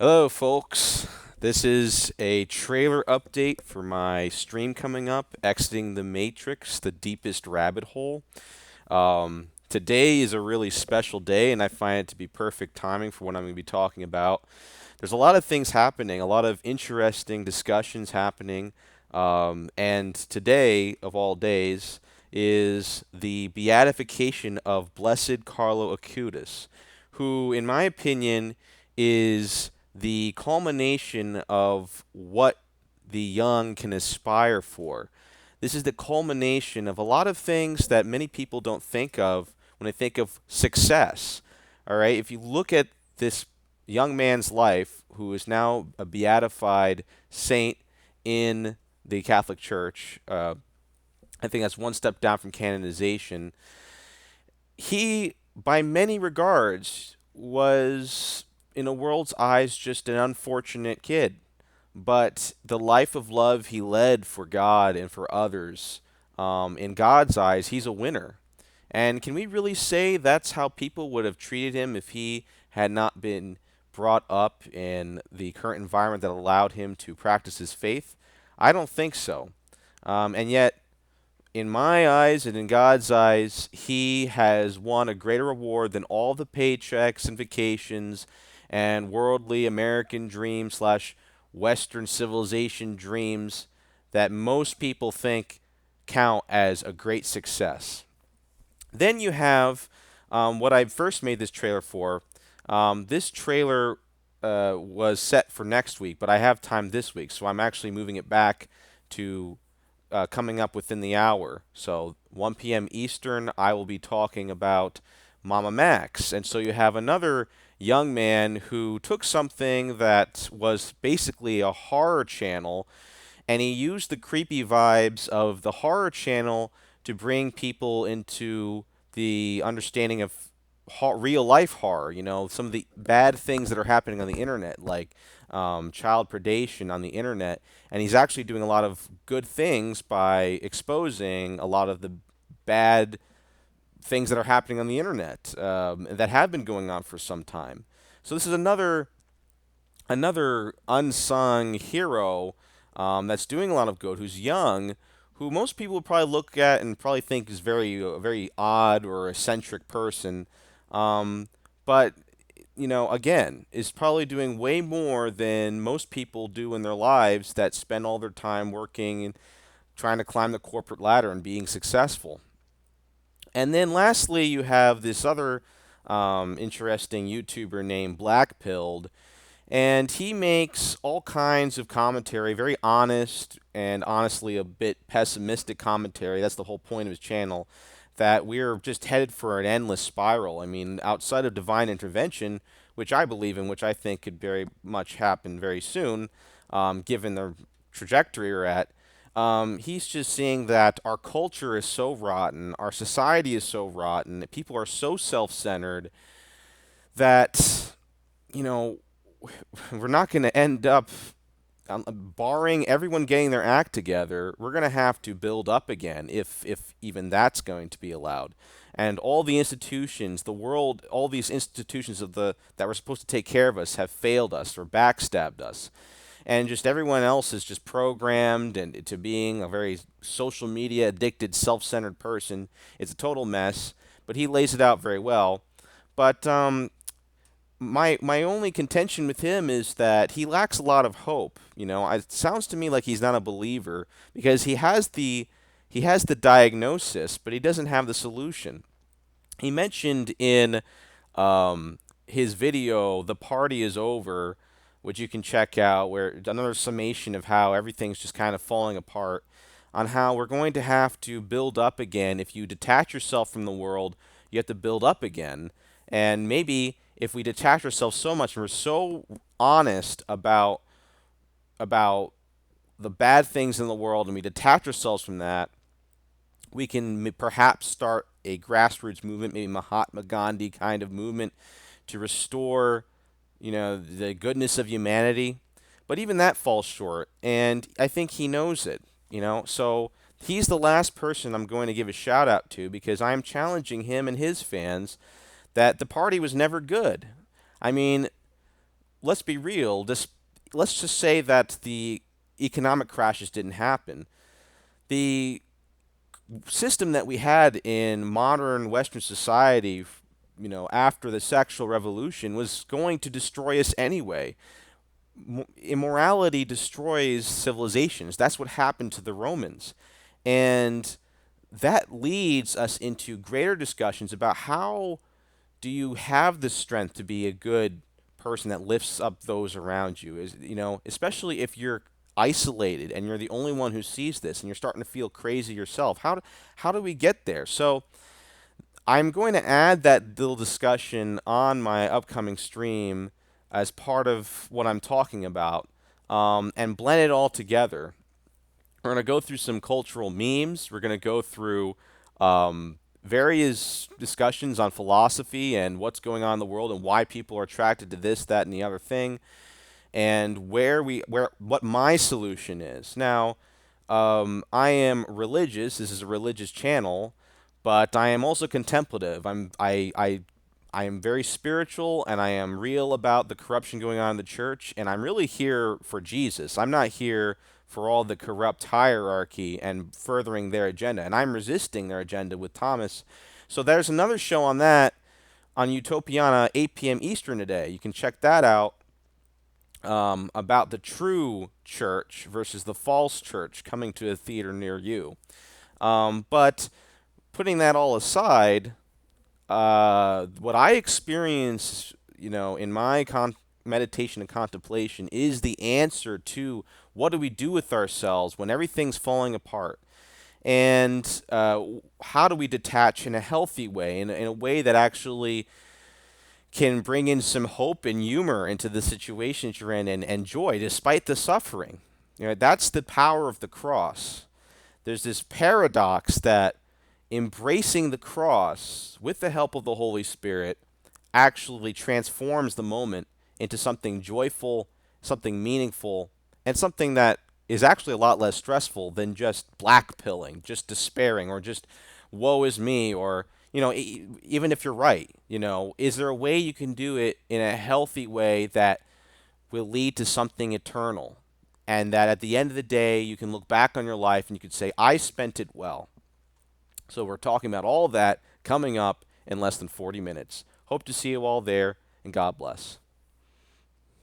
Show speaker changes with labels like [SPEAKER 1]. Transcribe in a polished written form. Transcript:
[SPEAKER 1] Hello, folks. This is a trailer update for my stream coming up, Exiting the Matrix, the Deepest Rabbit Hole. Today is a really special day, and I find it to be perfect timing for what I'm going to be talking about. There's a lot of things happening, a lot of interesting discussions happening, and today, of all days, is the beatification of Blessed Carlo Acutis, who, in my opinion, is the culmination of what the young can aspire for. This is the culmination of a lot of things that many people don't think of when they think of success. All right, if you look at this young man's life, who is now a beatified saint in the Catholic Church, I think that's one step down from canonization. He, by many regards, was, in a world's eyes, just an unfortunate kid. But the life of love he led for God and for others, in God's eyes, he's a winner. And can we really say that's how people would have treated him if he had not been brought up in the current environment that allowed him to practice his faith? I don't think so. And yet, in my eyes and in God's eyes, he has won a greater reward than all the paychecks and vacations and worldly American dreams slash Western civilization dreams that most people think count as a great success. Then you have what I first made this trailer for. This trailer was set for next week, but I have time this week, so I'm actually moving it back to coming up within the hour. So 1 p.m. Eastern, I will be talking about Mama Max. And so you have another young man who took something that was basically a horror channel, and he used the creepy vibes of the horror channel to bring people into the understanding of real life horror. You know, some of the bad things that are happening on the internet, like child predation on the internet. And he's actually doing a lot of good things by exposing a lot of the bad things that are happening on the internet that have been going on for some time. So this is another unsung hero that's doing a lot of good, who's young, who most people would probably look at and probably think is very a very odd or eccentric person. But again, is probably doing way more than most people do in their lives that spend all their time working and trying to climb the corporate ladder and being successful. And then lastly, you have this other interesting YouTuber named Blackpilled, and he makes all kinds of commentary, very honest and honestly a bit pessimistic commentary. That's the whole point of his channel, that we're just headed for an endless spiral. I mean, outside of divine intervention, which I believe in, which I think could very much happen very soon, given the trajectory we're at. He's just seeing that our culture is so rotten, our society is so rotten, that people are so self-centered that you know we're not going to end up, barring everyone getting their act together, we're going to have to build up again if even that's going to be allowed. And all the institutions, the world, all these institutions of the that were supposed to take care of us have failed us or backstabbed us. And just everyone else is just programmed and to being a very social media addicted, self-centered person. It's a total mess, but he lays it out very well. But my only contention with him is that he lacks a lot of hope. It sounds to me like he's not a believer because he has the diagnosis, but he doesn't have the solution. He mentioned in his video, "The Party Is Over," which you can check out, where another summation of how everything's just kind of falling apart, on how we're going to have to build up again. If you detach yourself from the world, you have to build up again. And maybe if we detach ourselves so much and we're so honest about the bad things in the world and we detach ourselves from that, we can perhaps start a grassroots movement, maybe Mahatma Gandhi kind of movement, to restore, the goodness of humanity. But even that falls short, and I think he knows it. So he's the last person I'm going to give a shout out to because I'm challenging him and his fans that the party was never good. I mean, let's be real. Let's just say that the economic crashes didn't happen. The system that we had in modern Western society, after the sexual revolution, was going to destroy us anyway. Immorality destroys civilizations. That's what happened to the Romans. And that leads us into greater discussions about how do you have the strength to be a good person that lifts up those around you? Especially if you're isolated and you're the only one who sees this and you're starting to feel crazy yourself. How do we get there? So I'm going to add that little discussion on my upcoming stream as part of what I'm talking about, and blend it all together. We're going to go through some cultural memes. We're going to go through various discussions on philosophy and what's going on in the world and why people are attracted to this, that, and the other thing, and what my solution is. Now, I am religious. This is a religious channel, but I am also contemplative. I am very spiritual, and I am real about the corruption going on in the church, and I'm really here for Jesus. I'm not here for all the corrupt hierarchy and furthering their agenda, and I'm resisting their agenda with Thomas. So there's another show on that on Utopiana, 8 p.m. Eastern today. You can check that out, about the true church versus the false church coming to a theater near you. But putting that all aside, what I experience, in my meditation and contemplation is the answer to what do we do with ourselves when everything's falling apart, and how do we detach in a healthy way, in a way that actually can bring in some hope and humor into the situations you're in, and joy despite the suffering. That's the power of the cross. There's this paradox that embracing the cross with the help of the Holy Spirit actually transforms the moment into something joyful, something meaningful, and something that is actually a lot less stressful than just blackpilling, just despairing, or just woe is me, or even if you're right, is there a way you can do it in a healthy way that will lead to something eternal, and that at the end of the day you can look back on your life and you could say, I spent it well. So we're talking about all of that coming up in less than 40 minutes. Hope to see you all there, and God bless.